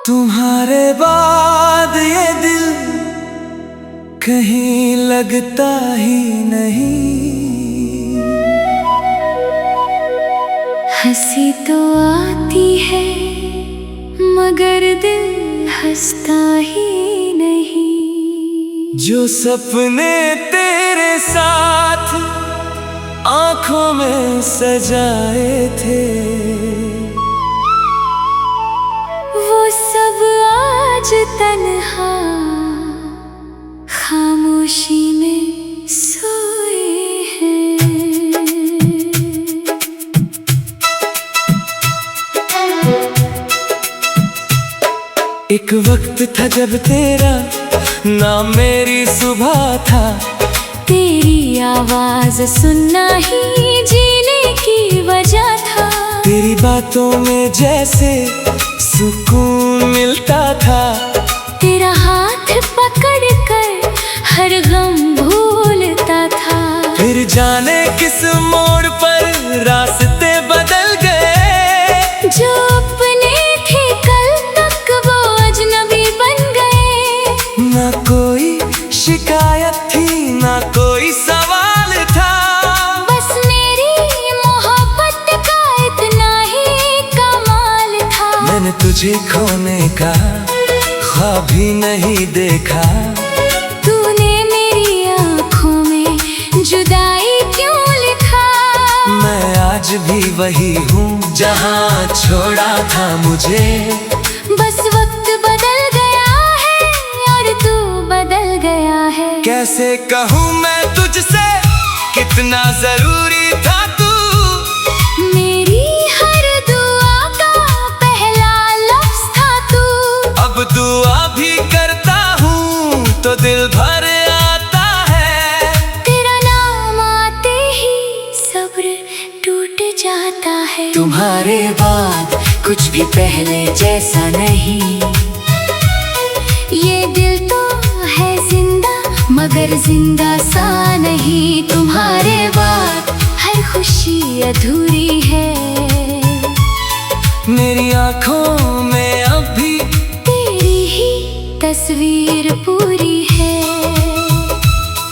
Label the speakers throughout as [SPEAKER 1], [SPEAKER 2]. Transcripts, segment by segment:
[SPEAKER 1] तुम्हारे बाद ये दिल कहीं लगता ही नहीं।
[SPEAKER 2] हंसी तो आती है मगर दिल हंसता ही नहीं।
[SPEAKER 1] जो सपने तेरे साथ आंखों में सजाए थे
[SPEAKER 2] वो सब आज तन्हा खामोशी में सोए हैं।
[SPEAKER 1] एक वक्त था जब तेरा नाम मेरी सुबह था।
[SPEAKER 2] तेरी आवाज सुनना ही जीने की वजह था।
[SPEAKER 1] तेरी बातों में जैसे सुकून मिलता था।
[SPEAKER 2] तेरा हाथ पकड़ कर हर गम भूलता था।
[SPEAKER 1] फिर जाने किस मोड़ पर रास्ते बदल गए।
[SPEAKER 2] जो अपने थे कल तक वो अजनबी बन गए।
[SPEAKER 1] ना कोई शिकायत थी ना कोई सवाल था।
[SPEAKER 2] बस मेरी मोहब्बत का इतना ही कमाल था।
[SPEAKER 1] मैंने तुझे खोने का ख्वाब भी नहीं देखा।
[SPEAKER 2] तूने मेरी आँखों में जुदाई क्यों लिखा।
[SPEAKER 1] मैं आज भी वही हूँ जहाँ छोड़ा था मुझे।
[SPEAKER 2] बस वक्त बदल गया है और तू बदल गया है।
[SPEAKER 1] कैसे कहूँ मैं तुझसे कितना जरूरी था तू।
[SPEAKER 2] मेरी हर दुआ का पहला लफ्ज था तू।
[SPEAKER 1] अब दुआ भी करता हूँ तो दिल भर आता है।
[SPEAKER 2] तेरा नाम आते ही सब्र टूट जाता है।
[SPEAKER 1] तुम्हारे बाद
[SPEAKER 2] कुछ भी पहले जैसा नहीं। ये दिल तो है जिंदा मगर जिंदा सा नहीं। तुम्हारे बाद हर खुशी अधूरी है।
[SPEAKER 1] मेरी आँखों में अब भी
[SPEAKER 2] तेरी ही तस्वीर पूरी है।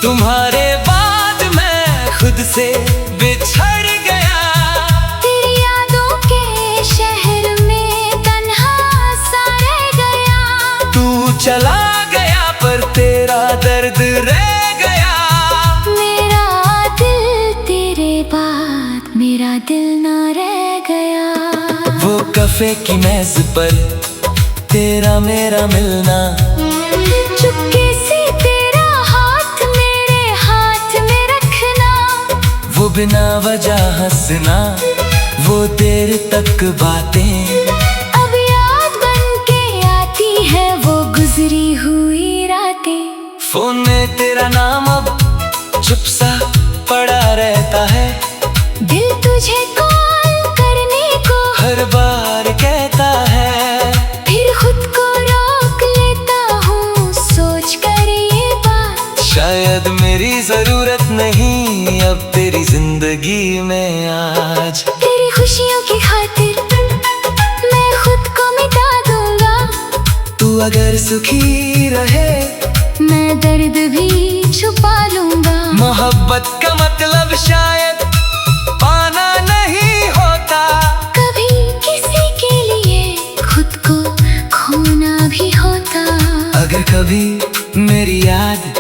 [SPEAKER 1] तुम्हारे बाद मैं खुद से बिछड़ गया।
[SPEAKER 2] तेरी यादों के शहर में तन्हा सा रह गया।
[SPEAKER 1] तू चला गया पर तेरा दर्द रह गया।
[SPEAKER 2] मेरा दिल तेरे बाद मेरा दिल ना रह गया।
[SPEAKER 1] वो कफे की मेज पर तेरा मेरा मिलना।
[SPEAKER 2] चुपके से तेरा हाथ मेरे हाथ में रखना।
[SPEAKER 1] वो बिना वजह हंसना वो देर तक बातें।
[SPEAKER 2] अब याद बन के आती है वो गुजरी हुई रातें।
[SPEAKER 1] फोन में तेरा नाम अब चुप सा पड़ा रहता है।
[SPEAKER 2] दिल तुझे कॉल करने को
[SPEAKER 1] हर बार कहता है।
[SPEAKER 2] फिर खुद को रोक लेता हूँ सोच कर ये बात।
[SPEAKER 1] शायद मेरी जरूरत नहीं अब तेरी जिंदगी में आज।
[SPEAKER 2] तेरी खुशियों की खातिर मैं खुद को मिटा दूंगा।
[SPEAKER 1] तू अगर सुखी रहे
[SPEAKER 2] मैं दर्द भी छुपा लूंगा।
[SPEAKER 1] मोहब्बत का मतलब शायद पाना नहीं होता।
[SPEAKER 2] कभी किसी के लिए खुद को खोना भी होता।
[SPEAKER 1] अगर कभी मेरी याद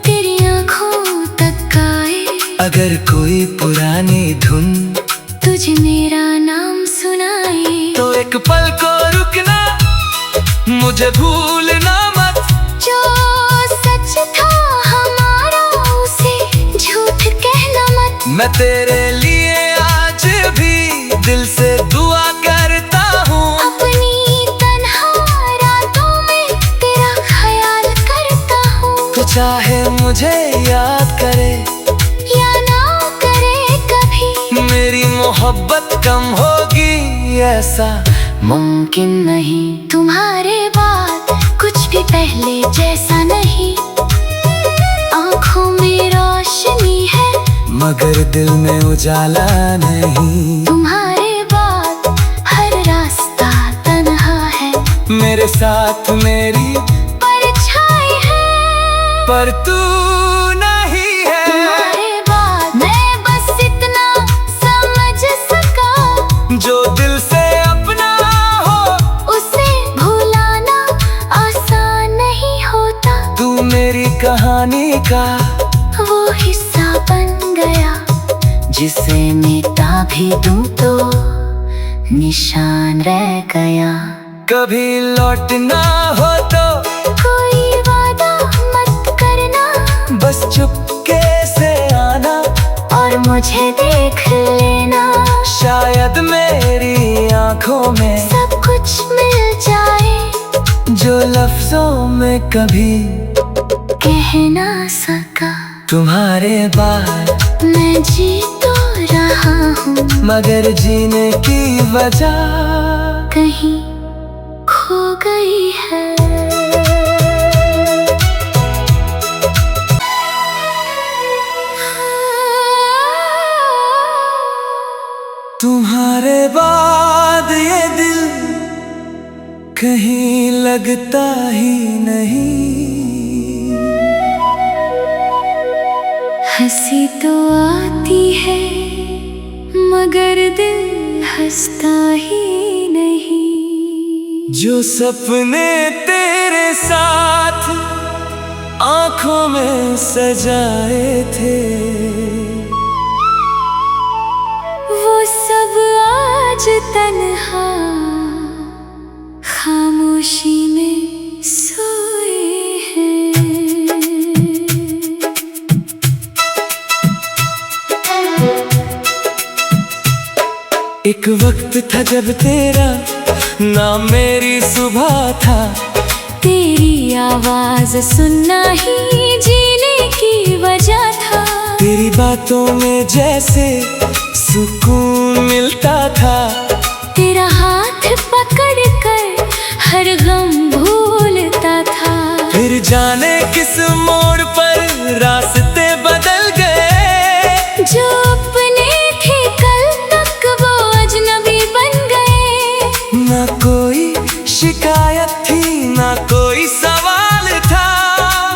[SPEAKER 2] तेरी आँखों तक आए।
[SPEAKER 1] अगर कोई पुरानी धुन
[SPEAKER 2] तुझे मेरा नाम सुनाए।
[SPEAKER 1] तो एक पल को रुकना मुझे भूलना मत।
[SPEAKER 2] जो सच था हमारा उसे झूठ कहना मत।
[SPEAKER 1] मैं तेरे लिए आज भी दिल से दुआ करता हूँ।
[SPEAKER 2] अपनी तन्हा रातों में तेरा ख्याल करता हूँ।
[SPEAKER 1] तो चाहे मुझे याद करे
[SPEAKER 2] या ना करे कभी
[SPEAKER 1] मेरी मोहब्बत कम होगी ऐसा
[SPEAKER 2] मुमकिन नहीं। तुम्हारे बाद कुछ भी पहले जैसा नहीं। आँखों में रोशनी है
[SPEAKER 1] मगर दिल में उजाला नहीं।
[SPEAKER 2] तुम्हारे बाद हर रास्ता तन्हा है।
[SPEAKER 1] मेरे साथ मेरी
[SPEAKER 2] परछाई है,
[SPEAKER 1] पर तू नहीं है।
[SPEAKER 2] तुम्हारे बाद मैं बस इतना समझ सका,
[SPEAKER 1] जो दिल से अपना हो
[SPEAKER 2] उसे भुलाना आसान नहीं होता।
[SPEAKER 1] तू मेरी कहानी का
[SPEAKER 2] वो हिस्सा बन गया, जिसे मिटा भी दूं तो निशान रह गया।
[SPEAKER 1] कभी लौटना हो तो
[SPEAKER 2] कोई वादा मत करना,
[SPEAKER 1] बस चुपके से आना
[SPEAKER 2] और मुझे देख लेना।
[SPEAKER 1] शायद मेरी आंखों में
[SPEAKER 2] सब कुछ मिल जाए,
[SPEAKER 1] जो लफ्जों में कभी
[SPEAKER 2] कह ना सका।
[SPEAKER 1] तुम्हारे बाद
[SPEAKER 2] मैं जी तो रहा हूँ,
[SPEAKER 1] मगर जीने की वजह
[SPEAKER 2] कहीं खो गई है।
[SPEAKER 1] तुम्हारे बाद ये दिल कहीं लगता ही नहीं।
[SPEAKER 2] हंसी तो आती है, मगर दिल हंसता ही नहीं।
[SPEAKER 1] जो सपने तेरे साथ आंखों में सजाए थे,
[SPEAKER 2] वो सब आज तन्हा खामोशी में सोए हैं।
[SPEAKER 1] एक वक्त था जब तेरा नाम मेरी सुबह था,
[SPEAKER 2] तेरी आवाज सुनना ही जीने की वजह था।
[SPEAKER 1] तेरी बातों में जैसे सुकून मिलता था।
[SPEAKER 2] तेरा हाथ पकड़ कर हर गम भूलता था।
[SPEAKER 1] फिर जाने किस मोड़ पर रास्ते बदल गए,
[SPEAKER 2] जो अपने थे कल तक वो अजनबी बन गए।
[SPEAKER 1] ना कोई शिकायत थी, ना कोई सवाल था।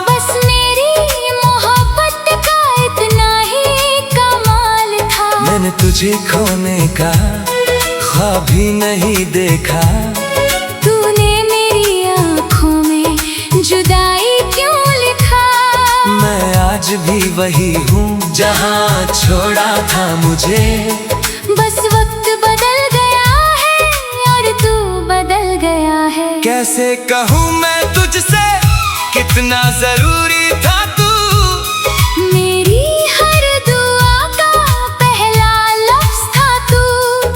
[SPEAKER 2] बस मेरी मोहब्बत का इतना ही कमाल था।
[SPEAKER 1] मैंने तुझे खोने का ख्वाब भी नहीं देखा।
[SPEAKER 2] तूने मेरी आँखों में जुदाई क्यों लिखा?
[SPEAKER 1] मैं आज भी वही हूँ जहाँ छोड़ा था मुझे।
[SPEAKER 2] बस वक्त बदल गया है और तू बदल गया है।
[SPEAKER 1] कैसे कहूँ मैं तुझसे कितना जरूरी था तू।
[SPEAKER 2] मेरी हर दुआ का पहला लफ्ज था तू।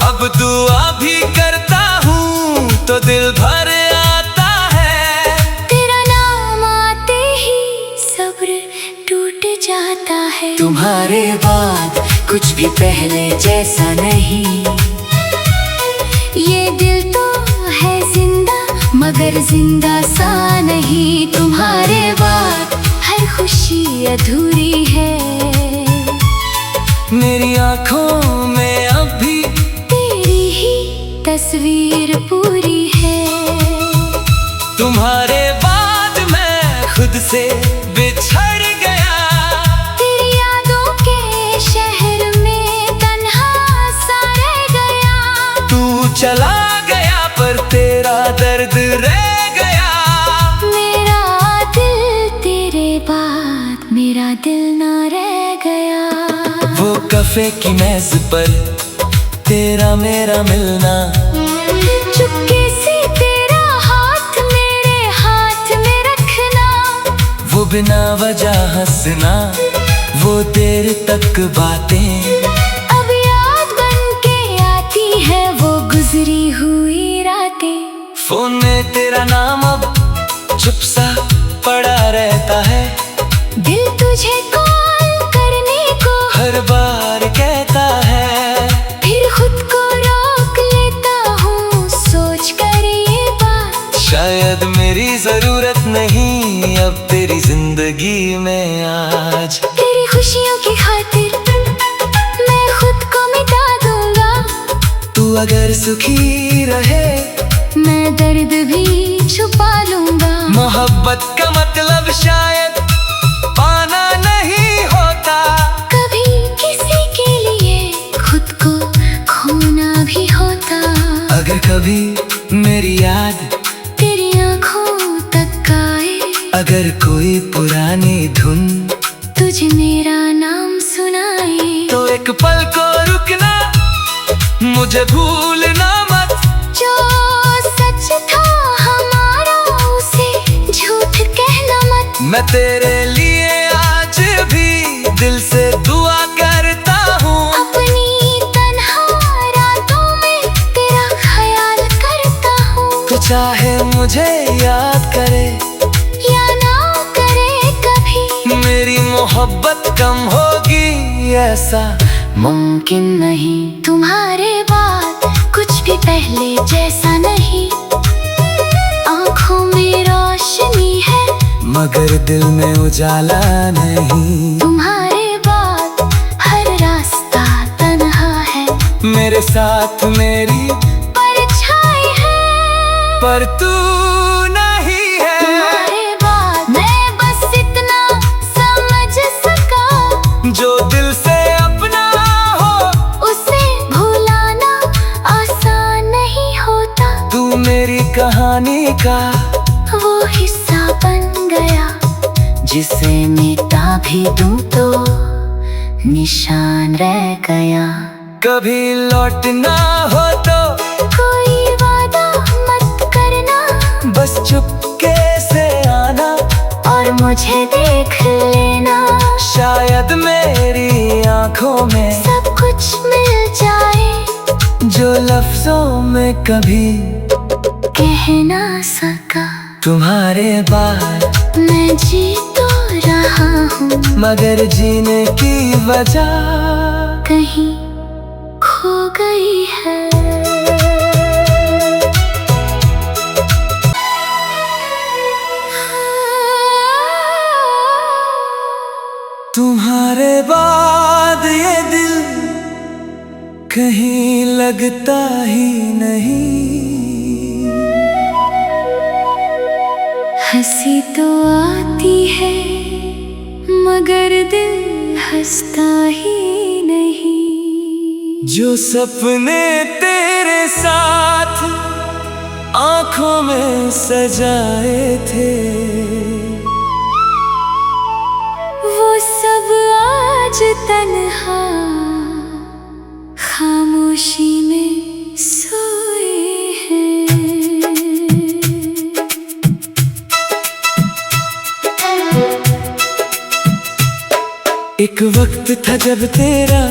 [SPEAKER 1] अब दुआ भी करता हूँ तो दिल भर आता है।
[SPEAKER 2] तेरा नाम आते ही सब्र टूट जाता है।
[SPEAKER 1] तुम्हारे
[SPEAKER 2] बाद कुछ भी पहले जैसा नहीं। ये दिल तो है जिंदा, मगर जिंदा सा नहीं। तुम्हारे बाद हर खुशी अधूरी है।
[SPEAKER 1] मेरी आंखों में अब भी
[SPEAKER 2] तेरी ही तस्वीर पूरी है।
[SPEAKER 1] तुम्हारे बाद मैं खुद से बिछड़ गया।
[SPEAKER 2] तेरी यादों के शहर में तन्हा सा रह गया।
[SPEAKER 1] तू चला गया पर तेरा दर्द रह गया।
[SPEAKER 2] मेरा दिल तेरे बाद मेरा दिल ना रह गया।
[SPEAKER 1] वो कफे की मेज पर तेरा मेरा मिलना,
[SPEAKER 2] चुपके से तेरा हाथ मेरे हाथ में रखना।
[SPEAKER 1] वो बिना वजह हंसना, वो देर तक बातें
[SPEAKER 2] अब याद बन के आती है वो गुजरी हुई रातें।
[SPEAKER 1] फोन में तेरा नाम अब चुप सा पड़ा रहता है।
[SPEAKER 2] दिल तुझे कॉल करने को
[SPEAKER 1] हर बार कहता है,
[SPEAKER 2] फिर खुद को रोक लेता हूँ सोच कर ये बात।
[SPEAKER 1] शायद मेरी जरूरत नहीं अब तेरी जिंदगी में आज।
[SPEAKER 2] तेरी खुशियों की खातिर मैं खुद को मिटा दूंगा।
[SPEAKER 1] तू अगर सुखी रहे
[SPEAKER 2] मैं दर्द भी छुपा लूंगा।
[SPEAKER 1] मोहब्बत का मतलब शायद पाना नहीं होता,
[SPEAKER 2] कभी किसी के लिए खुद को खोना भी होता।
[SPEAKER 1] अगर कभी मेरी याद
[SPEAKER 2] तेरी आंखों तक आए,
[SPEAKER 1] अगर कोई पुरानी धुन
[SPEAKER 2] तुझे मेरा नाम सुनाए,
[SPEAKER 1] तो एक पल को रुकना, मुझे भूलना मत।
[SPEAKER 2] जो सच था हमारा उसे झूठ कहना मत।
[SPEAKER 1] मैं तेरे लिए आज भी दिल से दुआ करता हूँ,
[SPEAKER 2] अपनी तन्हा रातों में तेरा ख्याल करता हूँ।
[SPEAKER 1] तू चाहे मुझे याद करे
[SPEAKER 2] या ना करे कभी,
[SPEAKER 1] मेरी मोहब्बत कम होगी ऐसा
[SPEAKER 2] मुमकिन नहीं। तुम्हारे बाद कुछ भी पहले जैसा नहीं, आँखों में रोशनी है
[SPEAKER 1] मगर दिल में उजाला नहीं।
[SPEAKER 2] तुम्हारे बाद हर रास्ता तन्हा है,
[SPEAKER 1] मेरे साथ मेरी
[SPEAKER 2] परछाई है
[SPEAKER 1] पर तू नहीं है।
[SPEAKER 2] तुम्हारे बाद मैं बस इतना समझ सका,
[SPEAKER 1] जो दिल से अपना हो
[SPEAKER 2] उसे भुलाना आसान नहीं होता।
[SPEAKER 1] तू मेरी कहानी का
[SPEAKER 2] वो हिस्सा बन गया, जिसे मिटा भी दूं तो निशान रह गया।
[SPEAKER 1] कभी लौटना हो तो
[SPEAKER 2] कोई वादा मत करना,
[SPEAKER 1] बस चुपके से आना
[SPEAKER 2] और मुझे देख लेना।
[SPEAKER 1] शायद मेरी आंखों में
[SPEAKER 2] सब कुछ मिल जाए
[SPEAKER 1] जो लफ्जों में कभी
[SPEAKER 2] कह ना सका।
[SPEAKER 1] तुम्हारे बाद
[SPEAKER 2] मैं जी तो रहा हूँ,
[SPEAKER 1] मगर जीने की वजह
[SPEAKER 2] कहीं खो गई है।
[SPEAKER 1] तुम्हारे बाद ये दिल कहीं लगता ही नहीं।
[SPEAKER 2] हंसी तो आती है मगर दिल हंसता ही नहीं।
[SPEAKER 1] जो सपने तेरे साथ आंखों में सजाए थे,
[SPEAKER 2] वो सब आज तन्हा खामोशी में सोए हैं।
[SPEAKER 1] एक वक्त था जब तेरा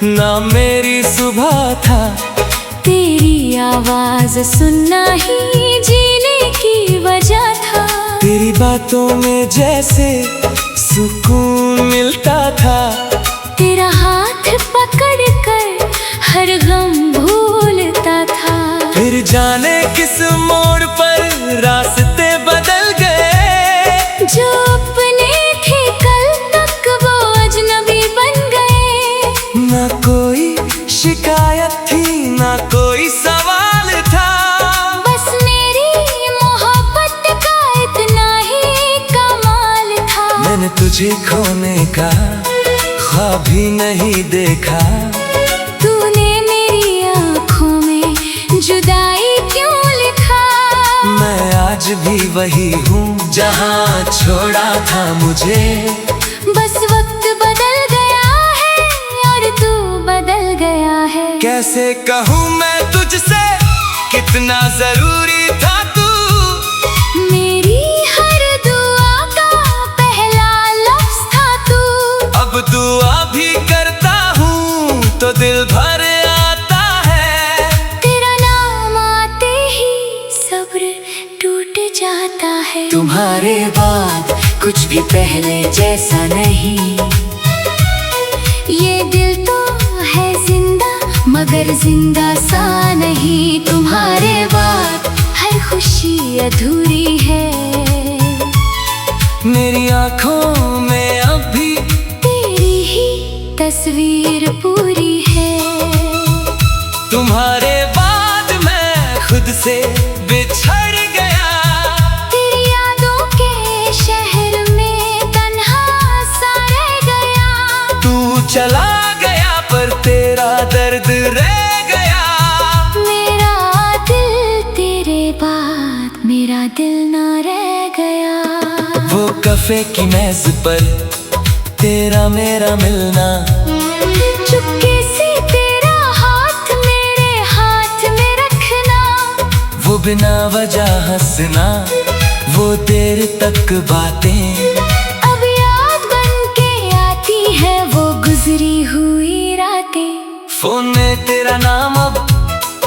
[SPEAKER 1] नाम मेरी सुबह था,
[SPEAKER 2] तेरी आवाज सुनना ही जीने की वजह था।
[SPEAKER 1] तेरी बातों में जैसे सुकून मिलता था,
[SPEAKER 2] तेरा हाथ पकड़ कर हर गम भूलता था।
[SPEAKER 1] फिर जाने किस मोड़ पर रास्ते बदल गए,
[SPEAKER 2] जो अपने थे कल तक वो अजनबी बन गए।
[SPEAKER 1] ना कोई शिकायत थी ना कोई सवाल था,
[SPEAKER 2] बस मेरी मोहब्बत का इतना ही कमाल था।
[SPEAKER 1] मैंने तुझे खोने का ख्वाब भी नहीं देखा।
[SPEAKER 2] तूने मेरी आँखों में जुदाई क्यों लिखा?
[SPEAKER 1] मैं आज भी वही हूँ जहाँ छोड़ा था मुझे।
[SPEAKER 2] बस वक्त बदल गया है और तू बदल गया है।
[SPEAKER 1] कैसे कहूँ मैं तुझसे कितना जरूरी था तू,
[SPEAKER 2] मेरी हर दुआ का पहला लफ्ज़ था तू।
[SPEAKER 1] अब दुआ भी करता हूँ तो दिल भर आता है।
[SPEAKER 2] तेरा नाम आते ही सब्र टूट जाता है।
[SPEAKER 1] तुम्हारे
[SPEAKER 2] बाद कुछ भी पहले जैसा नहीं, ये दिल तो है जिंदा मगर जिंदा सा नहीं। तुम्हारे बाद हर खुशी अधूरी है,
[SPEAKER 1] मेरी आंखों में अब भी
[SPEAKER 2] तेरी ही तस्वीर पूरी है।
[SPEAKER 1] तुम्हारे बाद मैं खुद से तोहफे की मेज पर तेरा मेरा मिलना,
[SPEAKER 2] चुपके से तेरा हाथ मेरे हाथ में रखना,
[SPEAKER 1] वो बिना वजह हंसना, वो देर तक बातें
[SPEAKER 2] अब याद बन के आती है वो गुजरी हुई रातें।
[SPEAKER 1] फोन में तेरा नाम अब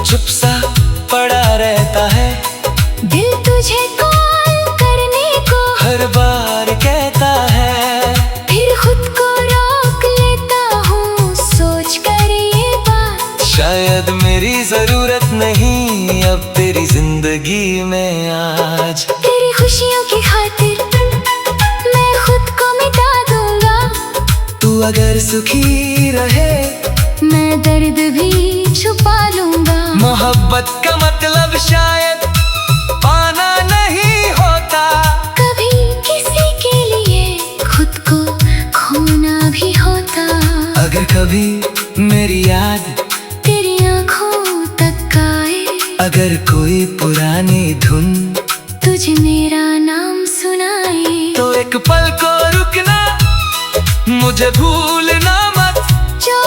[SPEAKER 1] चुप सा पड़ा रहता है,
[SPEAKER 2] दिल तुझे कॉल करने को
[SPEAKER 1] हर बार कहता है,
[SPEAKER 2] फिर खुद को रोक लेता हूँ सोच कर ये बात,
[SPEAKER 1] शायद मेरी जरूरत नहीं अब तेरी जिंदगी में आज।
[SPEAKER 2] तेरी खुशियों की खातिर मैं खुद को मिटा दूंगा,
[SPEAKER 1] तू अगर सुखी रहे
[SPEAKER 2] मैं दर्द भी छुपा लूंगा।
[SPEAKER 1] मोहब्बत का मतलब शायद पाना नहीं होता,
[SPEAKER 2] कभी किसी के लिए खुद को खोना भी होता,
[SPEAKER 1] अगर कभी मेरी याद
[SPEAKER 2] तेरी आंखों तक आए,
[SPEAKER 1] अगर कोई पुरानी धुन
[SPEAKER 2] तुझे मेरा नाम सुनाए,
[SPEAKER 1] तो एक पल को रुकना, मुझे भूलना मत,
[SPEAKER 2] जो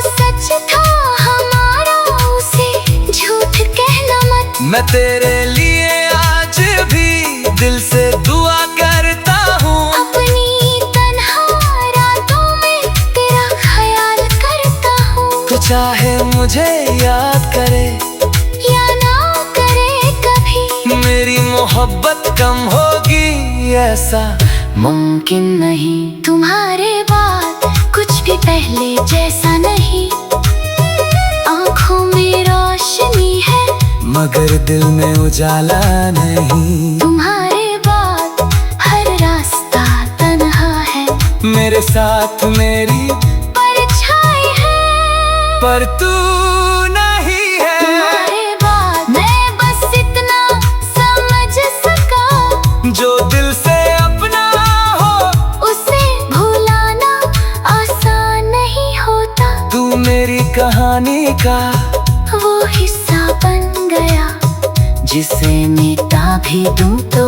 [SPEAKER 2] सच था हमारा उसे झूठ कहना मत।
[SPEAKER 1] मैं तेरे लिए आज भी दिल से दुआ करता हूँ,
[SPEAKER 2] अपनी तन्हा रातों में तेरा ख्याल करता हूँ,
[SPEAKER 1] तो चाहे मुझे याद करे
[SPEAKER 2] या ना करे कभी,
[SPEAKER 1] मेरी मोहब्बत कम होगी ऐसा मुमकिन नहीं।
[SPEAKER 2] तुम्हारे बाद कुछ भी पहले जैसा नहीं, आँखों में रोशनी है
[SPEAKER 1] मगर दिल में उजाला नहीं,
[SPEAKER 2] तुम्हारे बाद हर रास्ता तन्हा है,
[SPEAKER 1] मेरे साथ मेरी
[SPEAKER 2] परछाई है
[SPEAKER 1] पर तू नहीं है।
[SPEAKER 2] तुम्हारे बाद मैं बस इतना समझ सका,
[SPEAKER 1] जो दिल से अपना हो
[SPEAKER 2] उसे भुलाना आसान नहीं होता,
[SPEAKER 1] तू मेरी कहानी का
[SPEAKER 2] वो हिस्सा बन गया,
[SPEAKER 3] जिसे मिटा भी दूं तो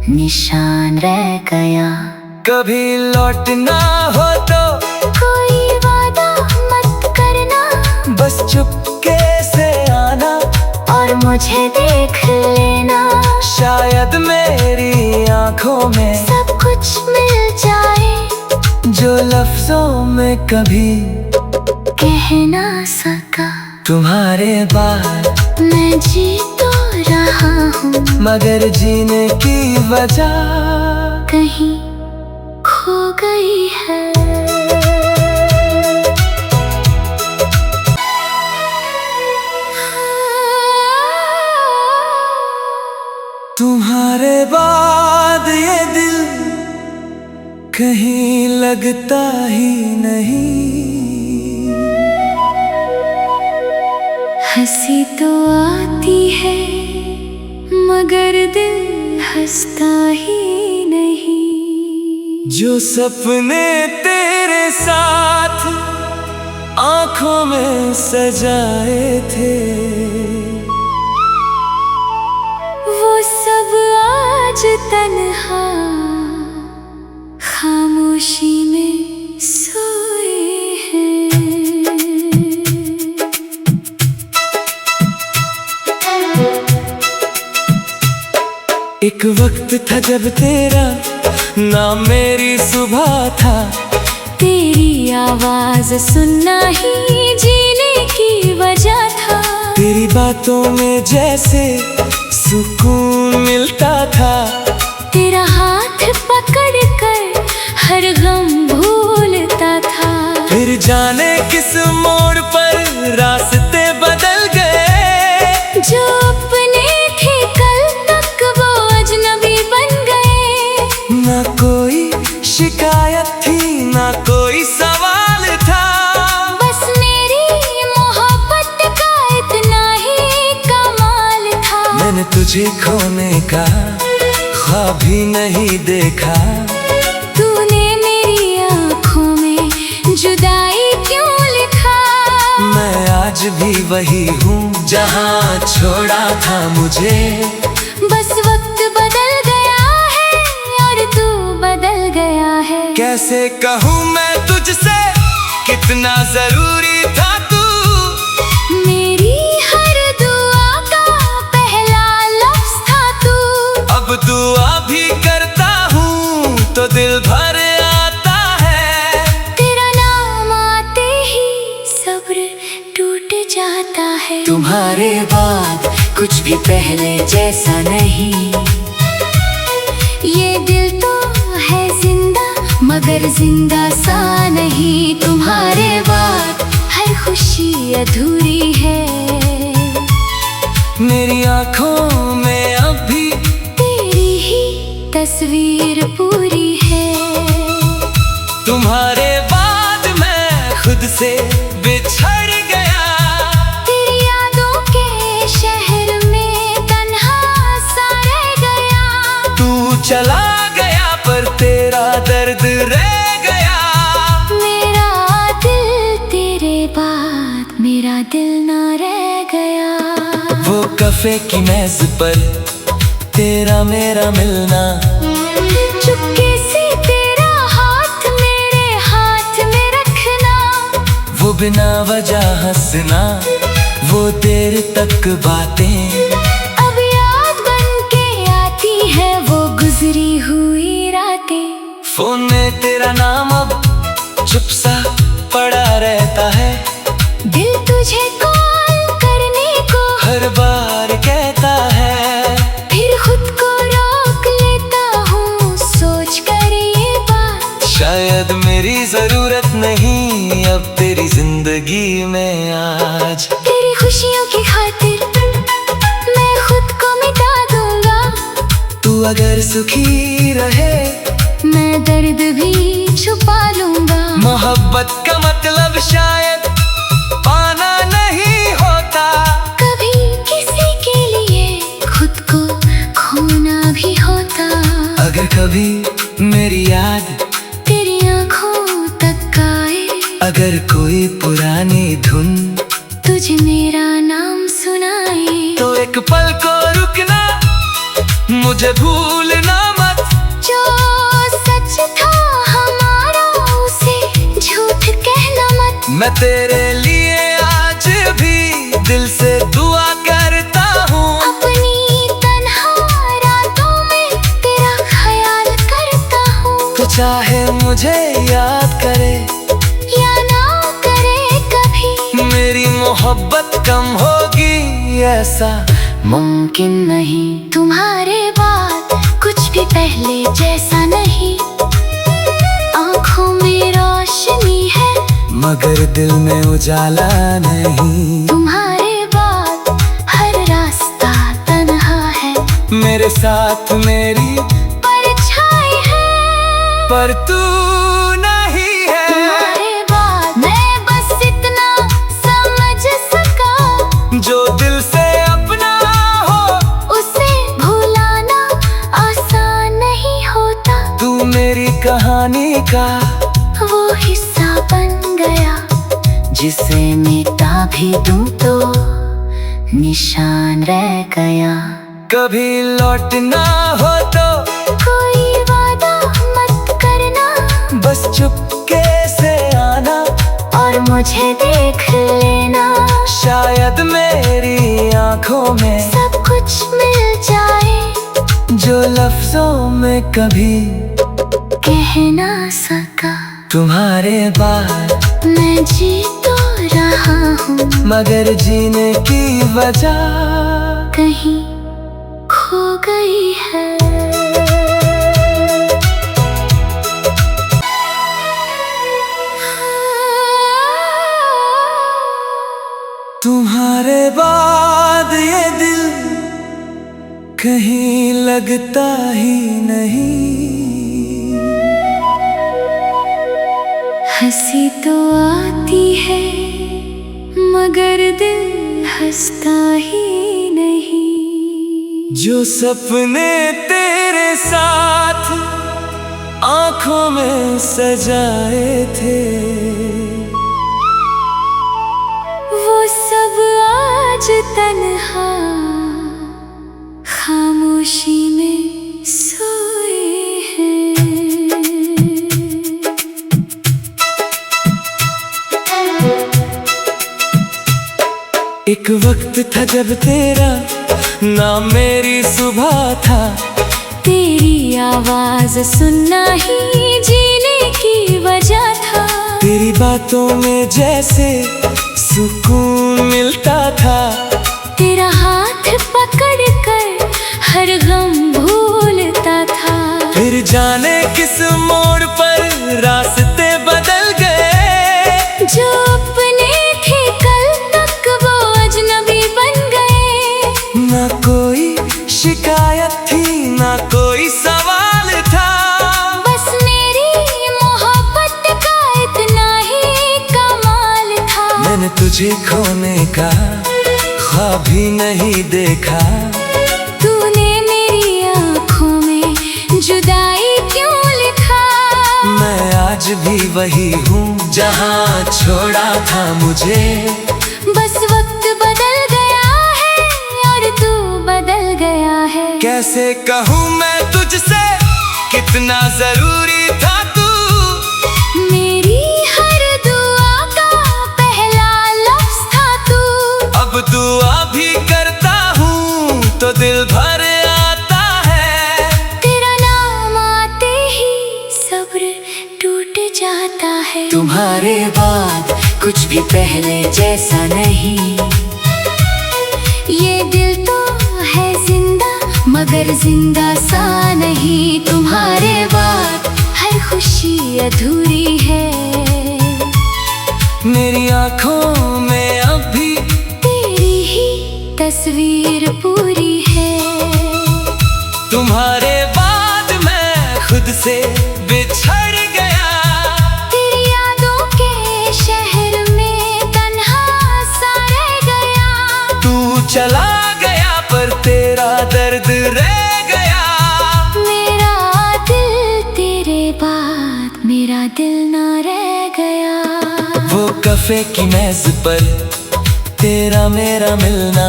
[SPEAKER 3] निशान रह गया।
[SPEAKER 1] कभी लौटना हो तो
[SPEAKER 2] कोई वादा मत करना,
[SPEAKER 1] बस चुपके से आना,
[SPEAKER 2] और मुझे देख लेना,
[SPEAKER 1] शायद मेरी आंखों में
[SPEAKER 2] सब कुछ मिल जाए
[SPEAKER 1] जो लफ्जों में कभी
[SPEAKER 2] कह ना सका।
[SPEAKER 1] तुम्हारे बाद
[SPEAKER 2] मैं जी तो रहा हूँ
[SPEAKER 1] मगर जीने की वजह
[SPEAKER 2] कहीं खो गई है।
[SPEAKER 1] तुम्हारे बाद ये दिल कहीं लगता ही नहीं,
[SPEAKER 2] हंसी तो आती है मगर दिल हंसता ही नहीं,
[SPEAKER 1] जो सपने तेरे साथ आंखों में सजाए थे
[SPEAKER 2] वो सब आज तन्हा खामोशी में सोए हैं।
[SPEAKER 1] एक वक्त था जब तेरा नाम मेरी सुबह था,
[SPEAKER 2] तेरी आवाज सुनना ही जीने की वजह था,
[SPEAKER 1] तेरी बातों में जैसे सुकून मिलता था,
[SPEAKER 2] तेरा हाथ पकड़ कर हर गम भूलता था।
[SPEAKER 1] फिर जाने किस मोड़ पर रास्ते बदल गए,
[SPEAKER 2] जो अपने थे कल तक वो अजनबी बन गए,
[SPEAKER 1] ना कोई शिकायत थी ना कोई सवाल था,
[SPEAKER 2] बस मेरी मोहब्बत का इतना ही कमाल था।
[SPEAKER 1] मैंने तुझे खोने का ख्वाब भी नहीं देखा,
[SPEAKER 2] तूने मेरी आँखों में जुदाई क्यों लिखा।
[SPEAKER 1] मैं आज भी वही हूँ जहाँ छोड़ा था मुझे,
[SPEAKER 2] बस वक्त बदल गया है और तू बदल गया है।
[SPEAKER 1] कैसे कहूँ मैं तुझसे कितना जरूरी था तू,
[SPEAKER 2] मेरी हर दुआ का पहला लफ्ज था तू।
[SPEAKER 1] अब दुआ भी करता हूँ तो दिल भर आता है।
[SPEAKER 2] तेरा नाम आते ही सब्र टूट जाता है।
[SPEAKER 3] तुम्हारे बाद कुछ भी पहले जैसा नहीं।
[SPEAKER 2] ये दिल तो है जिंदा मगर जिंदा सा नहीं। तुम्हारे बाद हर खुशी अधूरी है।
[SPEAKER 1] मेरी आँखों में अब भी
[SPEAKER 2] तेरी ही तस्वीर पूरी है।
[SPEAKER 1] तुम्हारे बाद मैं खुद से बिछड़ गया।
[SPEAKER 2] तेरी यादों के शहर में तन्हा सा रह गया।
[SPEAKER 1] तू चला गया पर तेरा दर्द रह गया।
[SPEAKER 2] मेरा दिल तेरे बाद मेरा दिल ना रह गया।
[SPEAKER 1] वो कफे की मेज पर तेरा मेरा मिलना,
[SPEAKER 2] चुपके से तेरा हाथ मेरे हाथ में रखना।
[SPEAKER 1] वो बिना वजह हंसना, वो देर तक बातें
[SPEAKER 2] अब याद बन के आती है वो गुजरी हुई रातें।
[SPEAKER 1] फोन में तेरा नाम अब चुप सा पड़ा रहता है।
[SPEAKER 2] दिल तुझे कॉल करने को
[SPEAKER 1] हर बार कहता है,
[SPEAKER 2] फिर खुद को रोक लेता हूँ सोच कर ये बात।
[SPEAKER 1] शायद मेरी जरूरत नहीं अब तेरी जिंदगी में आज।
[SPEAKER 2] तेरी खुशियों की खातिर मैं खुद को मिटा दूंगा।
[SPEAKER 1] तू अगर सुखी रहे
[SPEAKER 2] मैं दर्द भी छुपा लूंगा।
[SPEAKER 1] मोहब्बत का मतलब शायद पाना नहीं होता।
[SPEAKER 2] कभी किसी के लिए खुद को खोना भी होता।
[SPEAKER 1] अगर कभी मेरी याद
[SPEAKER 2] तेरी आंखों तक आए,
[SPEAKER 1] अगर कोई पुरानी धुन
[SPEAKER 2] तुझे मेरा नाम सुनाए,
[SPEAKER 1] तो एक पल को रुकना, मुझे भूलना मत।
[SPEAKER 2] जो सच था हमारा उसे झूठ कहना मत।
[SPEAKER 1] मैं तेरे लिए आज भी दिल से दुआ करता हूँ।
[SPEAKER 2] अपनी तन्हा रातों में तेरा ख्याल करता हूँ।
[SPEAKER 1] तो चाहे मुझे याद करे
[SPEAKER 2] या ना करे कभी,
[SPEAKER 1] मेरी मोहब्बत कम होगी ऐसा
[SPEAKER 3] मुमकिन नहीं।
[SPEAKER 2] तुम्हारे बाद कुछ भी पहले जैसा नहीं। आँखों में रोशनी है
[SPEAKER 1] मगर दिल में उजाला नहीं।
[SPEAKER 2] तुम्हारे बाद हर रास्ता तन्हा है।
[SPEAKER 1] मेरे साथ मेरी
[SPEAKER 2] परछाई है
[SPEAKER 1] पर तू नहीं है।
[SPEAKER 2] तुम्हारे बाद मैं बस इतना समझ सका,
[SPEAKER 1] जो दिल से अपना हो
[SPEAKER 2] उसे भुलाना आसान नहीं होता।
[SPEAKER 1] तू मेरी कहानी का
[SPEAKER 2] वो हिस्सा बन गया।
[SPEAKER 3] जिसे मिटा भी दूं तो निशान रह गया।
[SPEAKER 1] कभी लौटना हो तो
[SPEAKER 2] कोई वादा मत करना,
[SPEAKER 1] बस चुपके से आना
[SPEAKER 2] और मुझे देख लेना।
[SPEAKER 1] शायद मेरी आंखों में
[SPEAKER 2] सब कुछ मिल जाए
[SPEAKER 1] जो लफ्जों में कभी
[SPEAKER 2] कह ना सका।
[SPEAKER 1] तुम्हारे बाद
[SPEAKER 2] मैं जी तो रहा हूँ
[SPEAKER 1] मगर जीने की वजह
[SPEAKER 2] कहीं खो गई है।
[SPEAKER 1] तुम्हारे बाद ये दिल कहीं लगता ही नहीं।
[SPEAKER 2] हंसी तो आती है मगर दिल हंसता ही नहीं।
[SPEAKER 1] जो सपने तेरे साथ आंखों में सजाए थे
[SPEAKER 2] वो सब आज तन्हा खामोशी में सोए हैं।
[SPEAKER 1] एक वक्त था जब तेरा नाम मेरी सुबह था,
[SPEAKER 2] तेरी आवाज सुनना ही जीने की वजह था।
[SPEAKER 1] तेरी बातों में जैसे सुकून मिलता था,
[SPEAKER 2] तेरा हाथ पकड़ कर हर गम भूलता था।
[SPEAKER 1] फिर जाने किस मोड़ पर रास्ते बदल गए,
[SPEAKER 2] जो अपने थे कल तक वो अजनबी बन गए।
[SPEAKER 1] ना कोई शिकायत थी ना कोई सवाल था,
[SPEAKER 2] बस मेरी मोहब्बत का इतना ही कमाल था।
[SPEAKER 1] मैंने तुझे खोने का ख्वाब भी नहीं देखा,
[SPEAKER 2] तूने मेरी आँखों में जुदाई क्यों लिखा।
[SPEAKER 1] मैं आज भी वही हूँ जहाँ छोड़ा था मुझे।
[SPEAKER 2] बस वक्त बदल गया है और तू बदल गया है।
[SPEAKER 1] कैसे कहूँ मैं तुझसे कितना जरूरी था तू,
[SPEAKER 2] मेरी हर दुआ का पहला लफ्ज़ था तू।
[SPEAKER 1] अब दुआ भी करता हूँ तो दिल भर आता है।
[SPEAKER 2] तेरा नाम आते ही सब्र टूट जाता है।
[SPEAKER 3] तुम्हारे बाद कुछ भी पहले जैसा नहीं।
[SPEAKER 2] ये दिल तो है जिंदा मगर जिंदा सा नहीं। तुम्हारे बाद हर खुशी अधूरी है।
[SPEAKER 1] मेरी आँखों में अब भी
[SPEAKER 2] तेरी ही तस्वीर पूरी है।
[SPEAKER 1] तुम्हारे बाद मैं खुद से बिछड़ गया,
[SPEAKER 2] तेरी यादों के शहर में तन्हा सा रह गया।
[SPEAKER 1] तू चला गया पर तेरा दर्द रह गया।
[SPEAKER 2] मेरा दिल तेरे बाद मेरा दिल ना रह गया।
[SPEAKER 1] वो कफे की मेज पर तेरा मेरा मिलना,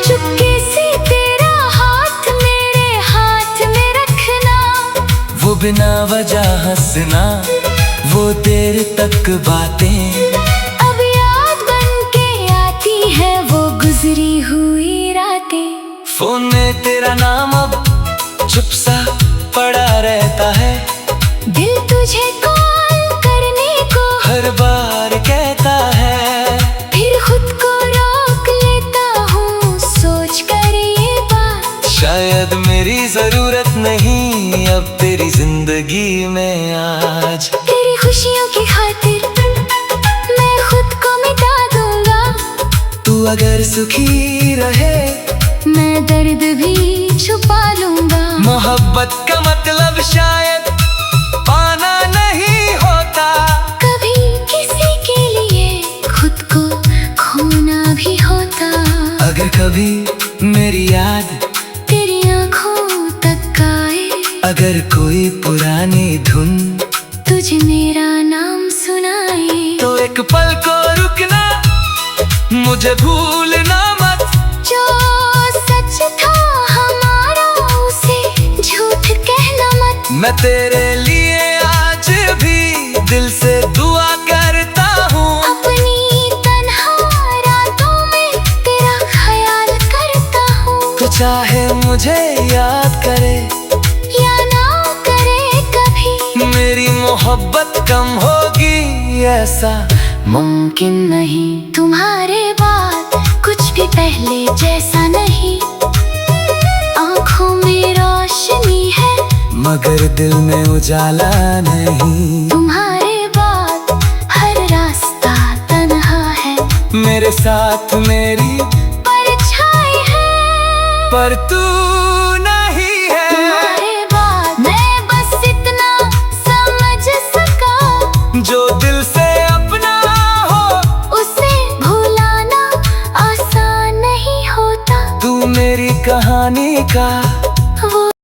[SPEAKER 2] चुपके से तेरा हाथ मेरे हाथ में रखना।
[SPEAKER 1] वो बिना वजह हंसना, वो देर तक बातें
[SPEAKER 2] अब याद बन के आती है वो गुजरी हुई रातें।
[SPEAKER 1] फोन में तेरा नाम अब चुप सा पड़ा रहता है।
[SPEAKER 2] दिल तुझे कॉल करने को
[SPEAKER 1] हर बार कहता है,
[SPEAKER 2] फिर खुद को रोक लेता हूँ सोच कर ये बात।
[SPEAKER 1] शायद मेरी जरूरत नहीं अब तेरी जिंदगी में आज।
[SPEAKER 2] तेरी खुशियों की खातिर मैं खुद को मिटा दूंगा।
[SPEAKER 1] तू अगर सुखी रहे
[SPEAKER 2] मैं दर्द भी छुपा लूंगा।
[SPEAKER 1] मोहब्बत का मतलब शायद पाना नहीं होता,
[SPEAKER 2] कभी किसी के लिए खुद को खोना भी होता।
[SPEAKER 1] अगर कभी मेरी याद
[SPEAKER 2] तेरी आँखों तक आए,
[SPEAKER 1] अगर कोई पुरानी धुन
[SPEAKER 2] तुझे मेरा नाम सुनाए,
[SPEAKER 1] तो एक पल को रुकना, मुझे भूलना मत।
[SPEAKER 2] जो सच था हमारा उसे झूठ कहना मत।
[SPEAKER 1] मैं तेरे लिए आज भी दिल से दुआ करता हूँ,
[SPEAKER 2] अपनी तन्हा रातों में तेरा ख्याल करता हूँ।
[SPEAKER 1] तो चाहे मुझे याद करे
[SPEAKER 2] या ना करे कभी,
[SPEAKER 1] मेरी मोहब्बत कम होगी ऐसा
[SPEAKER 3] मुमकिन नहीं।
[SPEAKER 2] तुम्हारे बाद कुछ भी पहले जैसा नहीं। आँखों में रोशनी है
[SPEAKER 1] मगर दिल में उजाला नहीं।
[SPEAKER 2] तुम्हारे बाद हर रास्ता तन्हा है।
[SPEAKER 1] मेरे साथ मेरी
[SPEAKER 2] परछाई है
[SPEAKER 1] पर तू नहीं है।
[SPEAKER 2] तुम्हारे बाद मैं बस इतना समझ सका,
[SPEAKER 1] जो दिल से अपना हो
[SPEAKER 2] उसे भुलाना आसान नहीं होता।
[SPEAKER 1] तू मेरी कहानी का